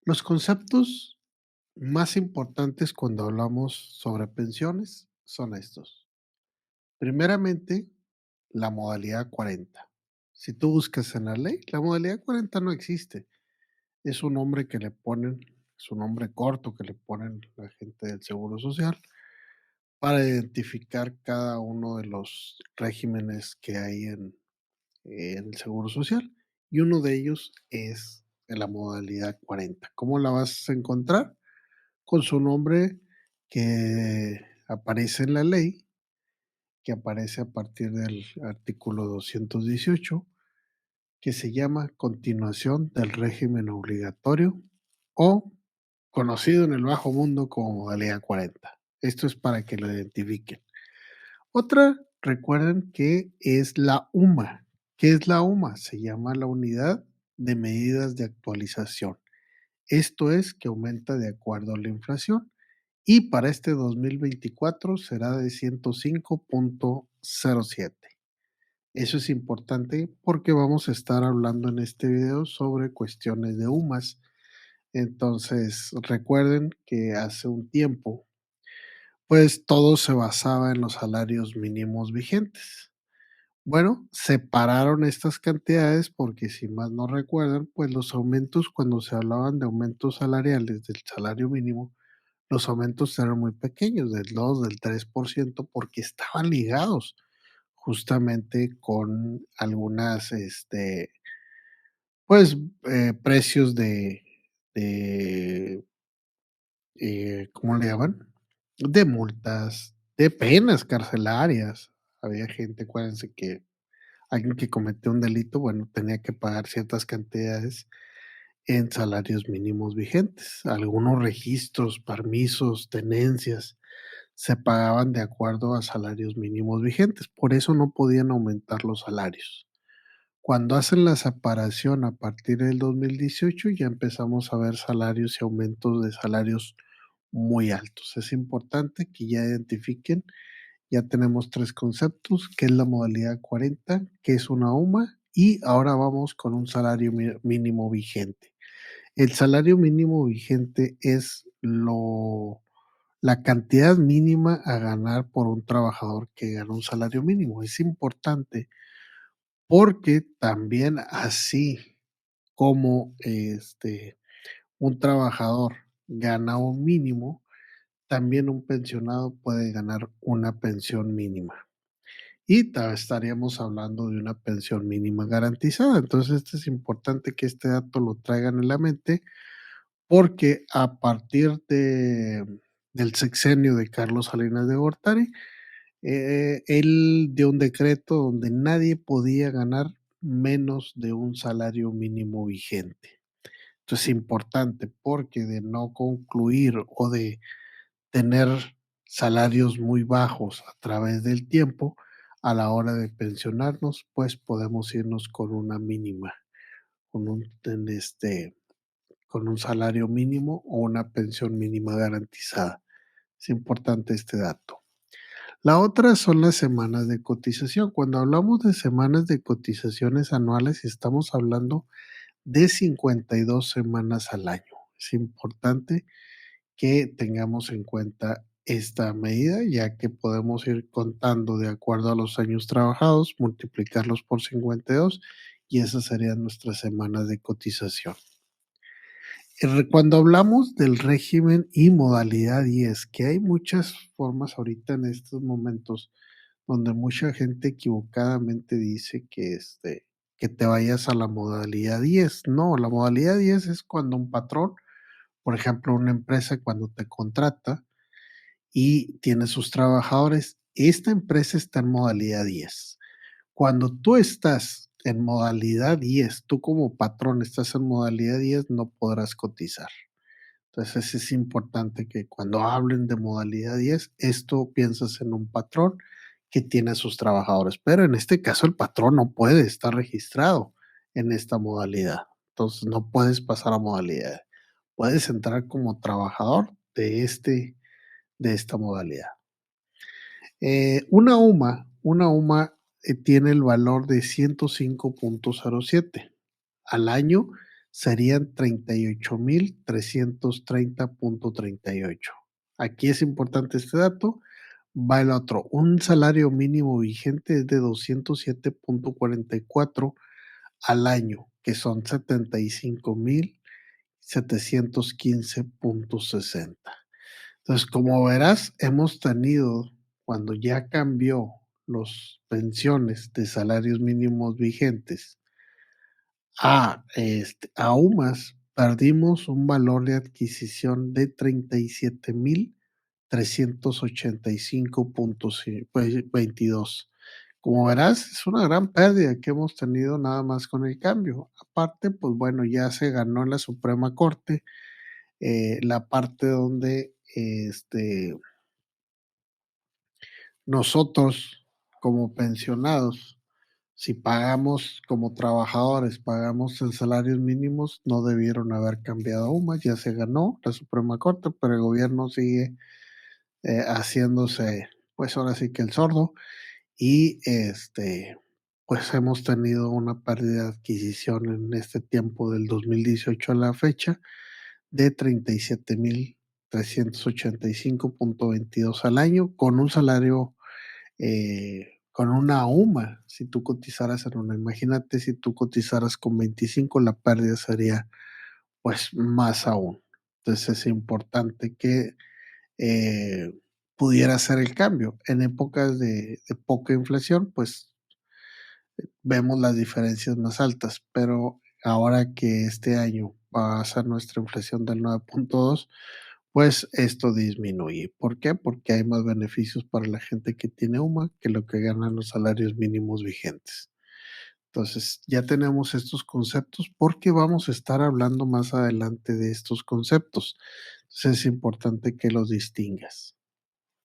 Los conceptos más importantes cuando hablamos sobre pensiones son estos. Primeramente, la modalidad 40. Si tú buscas en la ley, la modalidad 40 no existe. Es un nombre que le ponen, es un nombre corto que le ponen la gente del Seguro Social para identificar cada uno de los regímenes que hay en el Seguro Social. Y uno de ellos es en la modalidad 40. ¿Cómo la vas a encontrar? Con su nombre que aparece en la ley, que aparece a partir del artículo 218, que se llama continuación del régimen obligatorio o conocido en el bajo mundo como modalidad 40. Esto es para que lo identifiquen. Otra, recuerden que es la UMA. ¿Qué es la UMA? Se llama la unidad de medidas de actualización. Esto es que aumenta de acuerdo a la inflación y para este 2024 será de 105.07. Eso es importante porque vamos a estar hablando en este video sobre cuestiones de UMAS. Entonces, recuerden que hace un tiempo, pues todo se basaba en los salarios mínimos vigentes. Bueno, separaron estas cantidades porque si más no recuerdan, pues los aumentos, cuando se hablaban de aumentos salariales del salario mínimo, los aumentos eran muy pequeños, del 2, del 3%, porque estaban ligados justamente con algunas, pues, precios de, ¿cómo le llaman? De multas, de penas carcelarias. Había gente, acuérdense que alguien que cometió un delito, bueno, tenía que pagar ciertas cantidades en salarios mínimos vigentes. Algunos registros, permisos, tenencias se pagaban de acuerdo a salarios mínimos vigentes. Por eso no podían aumentar los salarios. Cuando hacen la separación a partir del 2018, ya empezamos a ver salarios y aumentos de salarios muy altos. Es importante que ya identifiquen, ya tenemos tres conceptos, que es la modalidad 40, que es una UMA, y ahora vamos con un salario mínimo vigente. El salario mínimo vigente es la cantidad mínima a ganar por un trabajador que gana un salario mínimo. Es importante porque también así como un trabajador gana un mínimo, también un pensionado puede ganar una pensión mínima. Y estaríamos hablando de una pensión mínima garantizada. Entonces, es importante que este dato lo traigan en la mente porque a partir del sexenio de Carlos Salinas de Gortari, él dio un decreto donde nadie podía ganar menos de un salario mínimo vigente. Entonces, es importante porque de no concluir o de tener salarios muy bajos a través del tiempo, a la hora de pensionarnos, pues podemos irnos con una mínima, con con un salario mínimo o una pensión mínima garantizada. Es importante este dato. La otra son las semanas de cotización. Cuando hablamos de semanas de cotizaciones anuales, estamos hablando de 52 semanas al año. Es importante que tengamos en cuenta esta medida, ya que podemos ir contando de acuerdo a los años trabajados, multiplicarlos por 52 y esas serían nuestras semanas de cotización. Cuando hablamos del régimen y modalidad 10, que hay muchas formas ahorita en estos momentos donde mucha gente equivocadamente dice que te vayas a la modalidad 10. No, la modalidad 10 es cuando un patrón, por ejemplo, una empresa cuando te contrata y tiene sus trabajadores, esta empresa está en modalidad 10. Cuando tú estás en modalidad 10, tú como patrón estás en modalidad 10, no podrás cotizar. Entonces es importante que cuando hablen de modalidad 10, esto piensas en un patrón que tiene a sus trabajadores, pero en este caso el patrón no puede estar registrado en esta modalidad. Entonces no puedes pasar a modalidad. Puedes entrar como trabajador de esta modalidad. Una UMA tiene el valor de 105.07. Al año serían 38,330,38. Aquí es importante este dato, va el otro, un salario mínimo vigente es de 207,44 al año, que son 75,715,60. Entonces, como verás, hemos tenido, cuando ya cambió los pensiones de salarios mínimos vigentes a UMAS, perdimos un valor de adquisición de 37,385,22. Como verás, es una gran pérdida que hemos tenido nada más con el cambio. Aparte, pues bueno, ya se ganó en la Suprema Corte la parte donde nosotros como pensionados, si pagamos como trabajadores, pagamos en salarios mínimos, no debieron haber cambiado aún más, ya se ganó la Suprema Corte, pero el gobierno sigue haciéndose, pues ahora sí que el sordo, y pues hemos tenido una pérdida de adquisición en este tiempo del 2018 a la fecha de 37,385,22 al año, con un salario con una UMA, si tú cotizaras en una. Imagínate si tú cotizaras con 25, la pérdida sería pues más aún. Entonces es importante que eh, pudiera ser el cambio. En épocas de poca inflación, pues vemos las diferencias más altas, pero ahora que este año va a ser nuestra inflación del 9,2, pues esto disminuye. ¿Por qué? Porque hay más beneficios para la gente que tiene UMA que lo que ganan los salarios mínimos vigentes. Entonces, ya tenemos estos conceptos porque vamos a estar hablando más adelante de estos conceptos. Entonces, es importante que los distingas.